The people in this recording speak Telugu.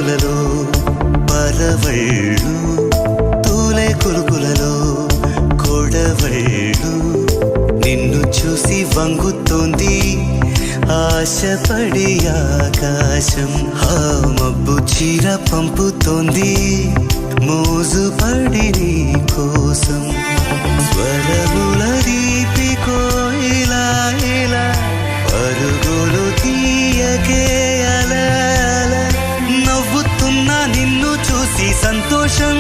పలుకులలో పరవళ్ళు తూలే కులుకులలో కొడవళ్ళు నిన్ను చూసి వంగుతోంది ఆశపడి ఆకాశం ఆ మబ్బు చీర పంపుతోంది మోజుపడి నీ కోసం స్వరముల దీపికో ఇలా ఇలా పరుగులు తీయకే అలా అలా నవ్వుతున్నా నిన్ను చూసి సంతోషం